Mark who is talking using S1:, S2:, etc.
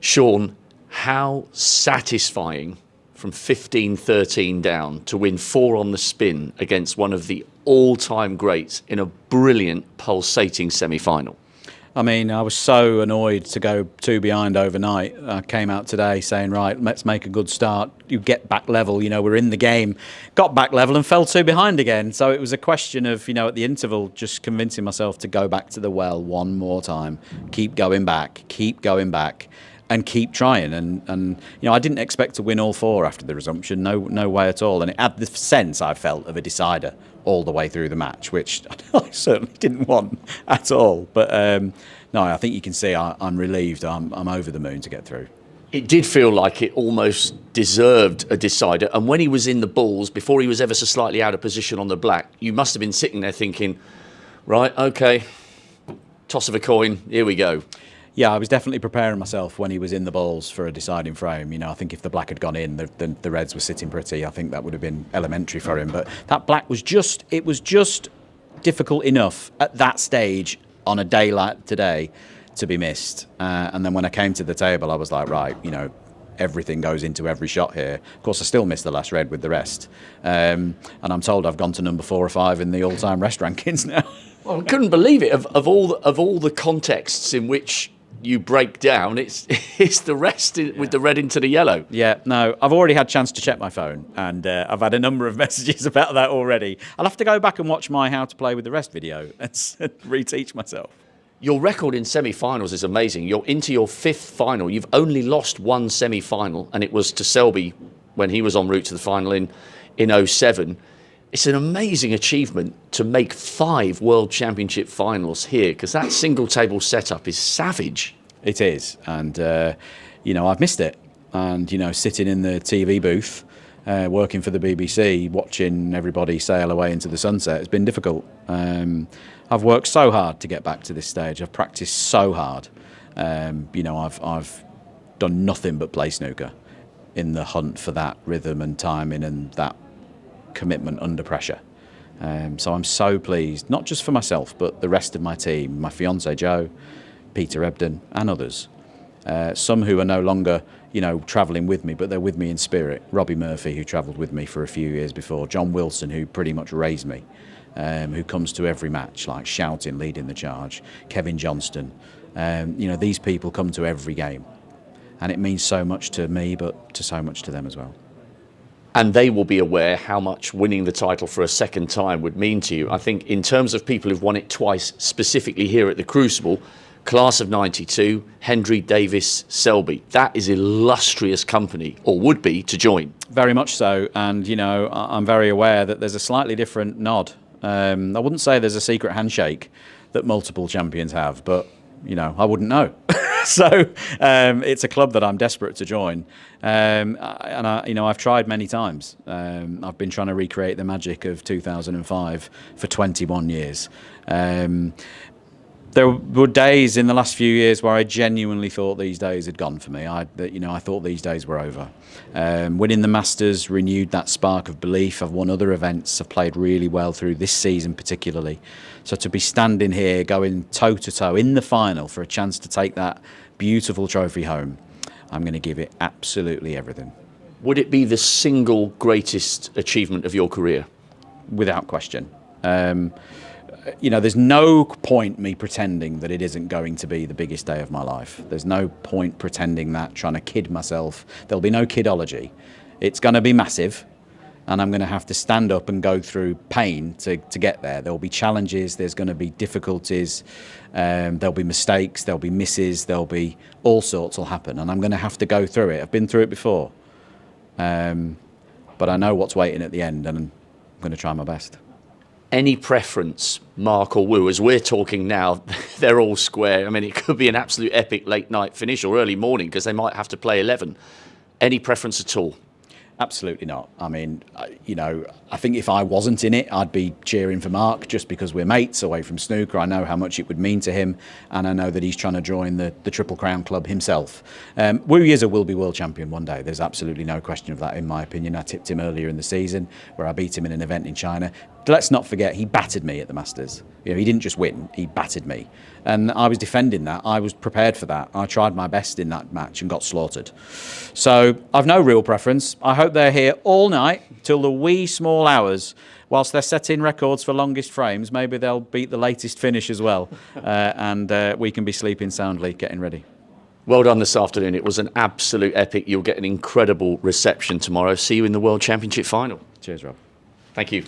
S1: Shaun, how satisfying from 15-13 down to win 4 on the spin against one of the all-time greats in a brilliant, pulsating semi-final.
S2: I mean, I was so annoyed to go 2 behind overnight. I came out today saying, right, let's make a good start. You get back level, we're in the game. Got back level and fell 2 behind again. So it was a question of, at the interval, just convincing myself to go back to the well one more time. Keep going back, and keep trying. And I didn't expect to win all 4 after the resumption. No way at all. And it had the sense I felt of a decider all the way through the match, which I certainly didn't want at all. But no, I think you can see I'm relieved. I'm over the moon to get through.
S1: It did feel like it almost deserved a decider. And when he was in the balls, before he was ever so slightly out of position on the black, you must have been sitting there thinking, right, okay, toss of a coin, here we go.
S2: Yeah, I was definitely preparing myself when he was in the balls for a deciding frame. I think if the black had gone in, the reds were sitting pretty. I think that would have been elementary for him. But that black was just difficult enough at that stage on a day like today to be missed. And then when I came to the table, I was like, right, everything goes into every shot here. Of course, I still missed the last red with the rest. And I'm told I've gone to number 4 or 5 in the all-time rest rankings now.
S1: Well, I couldn't believe it. Of all the contexts in which you break down, it's the rest with the red into the yellow.
S2: Yeah, no, I've already had a chance to check my phone, and I've had a number of messages about that already. I'll have to go back and watch my How to Play with the Rest video and reteach myself.
S1: Your record in semi-finals is amazing. You're into your 5th final. You've only lost 1 semi-final, and it was to Selby when he was en route to the final in 07. It's an amazing achievement to make 5 World Championship finals here, because that single table setup is savage.
S2: It is, and I've missed it. And sitting in the TV booth, working for the BBC, watching everybody sail away into the sunset, has been difficult. I've worked so hard to get back to this stage. I've practiced so hard. I've done nothing but play snooker in the hunt for that rhythm and timing and that commitment under pressure. So I'm so pleased, not just for myself, but the rest of my team, my fiancé Jo, Peter Ebden and others. Some who are no longer, travelling with me, but they're with me in spirit. Robbie Murphy, who travelled with me for a few years before. John Wilson, who pretty much raised me, who comes to every match, like shouting, leading the charge. Kevin Johnston. These people come to every game. And it means so much to me, but so much to them as well.
S1: And they will be aware how much winning the title for a second time would mean to you. I think in terms of people who've won it twice, specifically here at the Crucible, class of 92, Hendry, Davis, Selby. That is illustrious company, or would be, to join.
S2: Very much so. And, I'm very aware that there's a slightly different nod. I wouldn't say there's a secret handshake that multiple champions have, but, I wouldn't know. So it's a club that I'm desperate to join, and I've tried many times. I've been trying to recreate the magic of 2005 for 21 years. There were days in the last few years where I genuinely thought these days had gone for me. I thought these days were over. Winning the Masters renewed that spark of belief. I've won other events. I've played really well through this season particularly. So to be standing here, going toe-to-toe in the final for a chance to take that beautiful trophy home, I'm going to give it absolutely everything.
S1: Would it be the single greatest achievement of your career?
S2: Without question. There's no point me pretending that it isn't going to be the biggest day of my life. There's no point pretending that, trying to kid myself. There'll be no kidology. It's going to be massive, and I'm going to have to stand up and go through pain to get there. There'll be challenges, there's going to be difficulties, there'll be mistakes, there'll be misses, there'll be all sorts will happen, and I'm going to have to go through it. I've been through it before. But I know what's waiting at the end, and I'm going to try my best.
S1: Any preference, Mark or Wu? As we're talking now, they're all square. I mean, it could be an absolute epic late night finish or early morning because they might have to play 11. Any preference at all?
S2: Absolutely not. I mean, I think if I wasn't in it, I'd be cheering for Mark just because we're mates away from snooker. I know how much it would mean to him, and I know that he's trying to join the Triple Crown club himself. Wu Yiza will be world champion one day. There's absolutely no question of that, in my opinion. I tipped him earlier in the season where I beat him in an event in China. let's not forget, he battered me at the Masters. You know, he didn't just win, he battered me. And I was defending that. I was prepared for that. I tried my best in that match and got slaughtered. So I've no real preference. I hope they're here all night till the wee small hours. Whilst they're setting records for longest frames, maybe they'll beat the latest finish as well. And we can be sleeping soundly, getting ready.
S1: Well done this afternoon. It was an absolute epic. You'll get an incredible reception tomorrow. See you in the World Championship final.
S2: Cheers, Rob.
S1: Thank you.